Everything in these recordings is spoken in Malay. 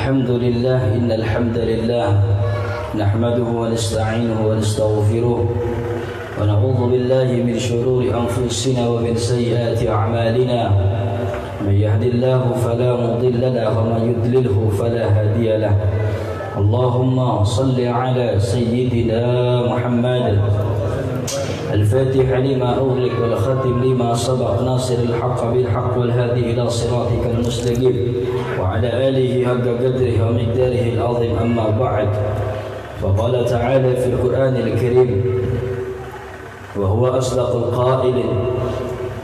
الحمد لله إن الحمد لله نحمده ونستعينه ونستغفره ونعوذ بالله من شرور أنفسنا ومن سيئات أعمالنا من يهد الله فلا مضل له ومن يضلله فلا هادي له اللهم صل على سيدنا محمد الفاتح لما أغلق والخاتم لما سبق ناصر الحق بالحق والهادي إلى صراطك المستقيم وعلى آله حق قدره ومقداره العظيم أما بعد فقال تعالى في القرآن الكريم وهو أصدق القائل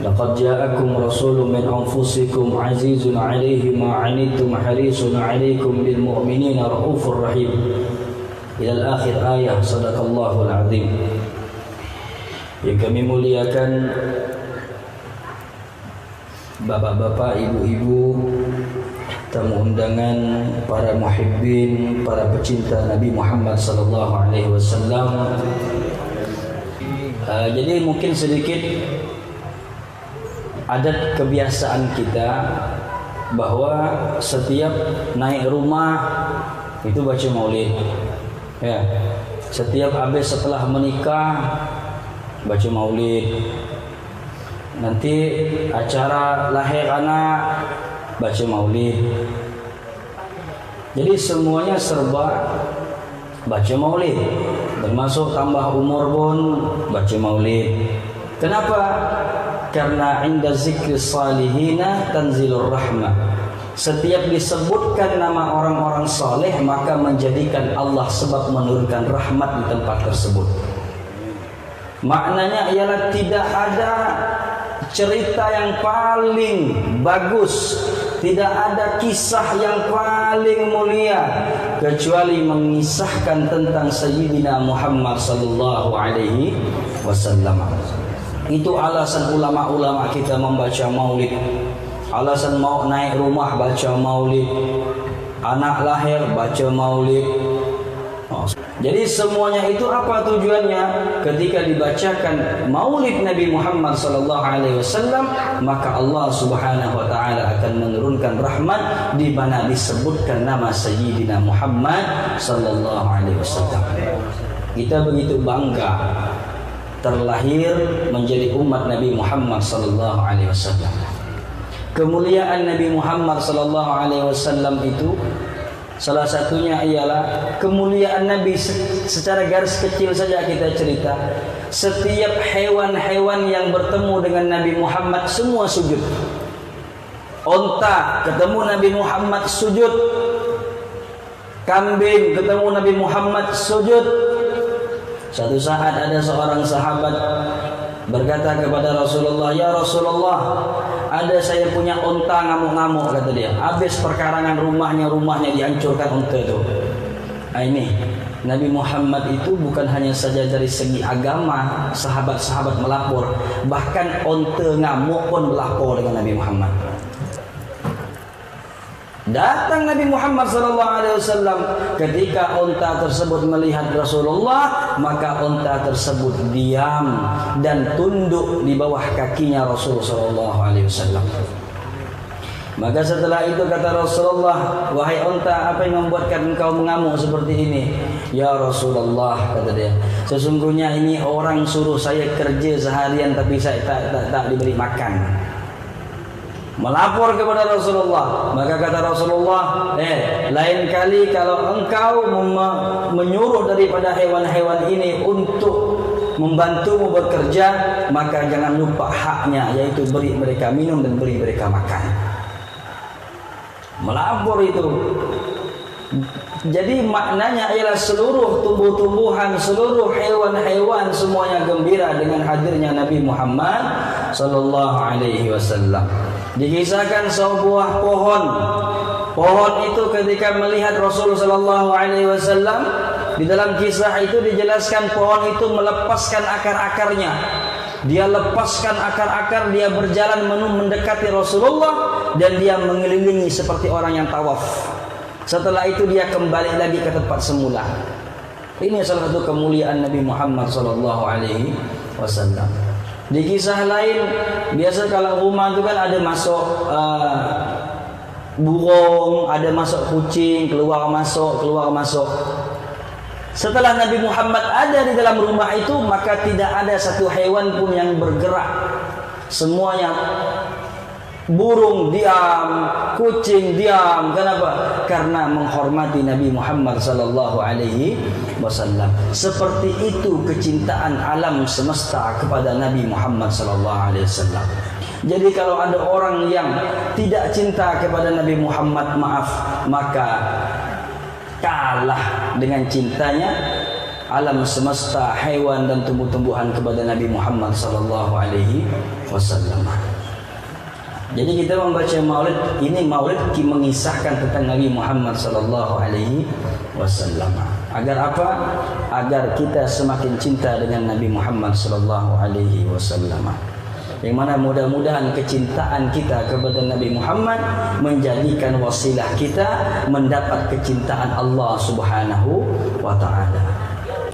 لقد جاءكم رسول من أنفسكم عزيز عليه ما عنتم حريص عليكم بالمؤمنين رؤوف رحيم إلى الآخر آية صدق الله العظيم. Yang kami muliakan bapak-bapak, ibu-ibu, tamu undangan, para muhibbin, para pecinta Nabi Muhammad sallallahu alaihi wasallam. Jadi mungkin sedikit adat kebiasaan kita bahwa setiap naik rumah itu baca maulid. Ya. Setiap habis setelah menikah baca maulid. Nanti acara lahir anak baca maulid. Jadi semuanya serba baca maulid. Termasuk tambah umur pun baca maulid. Kenapa? Karena inda zikri salihina tanzilur rahmah. Setiap disebutkan nama orang-orang saleh maka menjadikan Allah sebab menurunkan rahmat di tempat tersebut. Maknanya ialah tidak ada cerita yang paling bagus, tidak ada kisah yang paling mulia kecuali mengisahkan tentang Sayyidina Muhammad sallallahu alaihi wasallam. Itu alasan ulama-ulama kita membaca maulid. Alasan mau naik rumah baca maulid, anak lahir baca maulid. Jadi semuanya itu apa tujuannya? Ketika dibacakan maulid Nabi Muhammad sallallahu alaihi wasallam, maka Allah Subhanahu wa taala akan menurunkan rahmat di mana disebutkan nama Sayyidina Muhammad sallallahu alaihi wasallam. Kita begitu bangga terlahir menjadi umat Nabi Muhammad sallallahu alaihi wasallam. Kemuliaan Nabi Muhammad sallallahu alaihi wasallam itu salah satunya ialah kemuliaan Nabi. Secara garis kecil saja kita cerita, setiap hewan-hewan yang bertemu dengan Nabi Muhammad semua sujud. Onta ketemu Nabi Muhammad sujud, kambing ketemu Nabi Muhammad sujud. Suatu saat ada seorang sahabat berkata kepada Rasulullah, "Ya Rasulullah, ada saya punya onta ngamuk-ngamuk," kata dia. Habis perkarangan rumahnya dihancurkan onta itu. Nah, ini Nabi Muhammad itu bukan hanya saja dari segi agama sahabat-sahabat melapor, bahkan onta ngamuk pun melapor dengan Nabi Muhammad. Datang Nabi Muhammad SAW, ketika onta tersebut melihat Rasulullah, maka onta tersebut diam dan tunduk di bawah kakinya Rasulullah SAW. Maka setelah itu kata Rasulullah, "Wahai onta, apa yang membuatkan engkau mengamuk seperti ini?" "Ya Rasulullah," kata dia, "sesungguhnya ini orang suruh saya kerja seharian tapi saya tak diberi makan." Melapor kepada Rasulullah. Maka kata Rasulullah, lain kali kalau engkau menyuruh daripada hewan-hewan ini untuk membantumu bekerja, maka jangan lupa haknya, yaitu beri mereka minum dan beri mereka makan. Melapor itu. Jadi maknanya ialah seluruh tumbuh-tumbuhan, seluruh hewan-hewan semuanya gembira dengan hadirnya Nabi Muhammad sallallahu alaihi wasallam. Dikisahkan sebuah pohon. Pohon itu ketika melihat Rasulullah sallallahu alaihi wasallam, di dalam kisah itu dijelaskan pohon itu melepaskan akar-akarnya. Dia lepaskan akar-akar, dia berjalan mendekati Rasulullah dan dia mengelilingi seperti orang yang tawaf. Setelah itu dia kembali lagi ke tempat semula. Ini salah satu kemuliaan Nabi Muhammad sallallahu alaihi wasallam. Di kisah lain, biasa kalau rumah itu kan ada masuk burung, ada masuk kucing, keluar masuk, keluar masuk. Setelah Nabi Muhammad ada di dalam rumah itu, maka tidak ada satu hewan pun yang bergerak. Semuanya burung diam, kucing diam. Kenapa? Karena menghormati Nabi Muhammad sallallahu alaihi wasallam. Seperti itu kecintaan alam semesta kepada Nabi Muhammad sallallahu alaihi wasallam. Jadi kalau ada orang yang tidak cinta kepada Nabi Muhammad, maaf, maka kalah dengan cintanya alam semesta, hewan dan tumbuh-tumbuhan kepada Nabi Muhammad sallallahu alaihi wasallam. Jadi kita membaca maulid ini, maulid mengisahkan tentang Nabi Muhammad sallallahu alaihi wasallam. Agar apa? Agar kita semakin cinta dengan Nabi Muhammad sallallahu alaihi wasallam. Yang mana mudah-mudahan kecintaan kita kepada Nabi Muhammad menjadikan wasilah kita mendapat kecintaan Allah Subhanahu wa taala.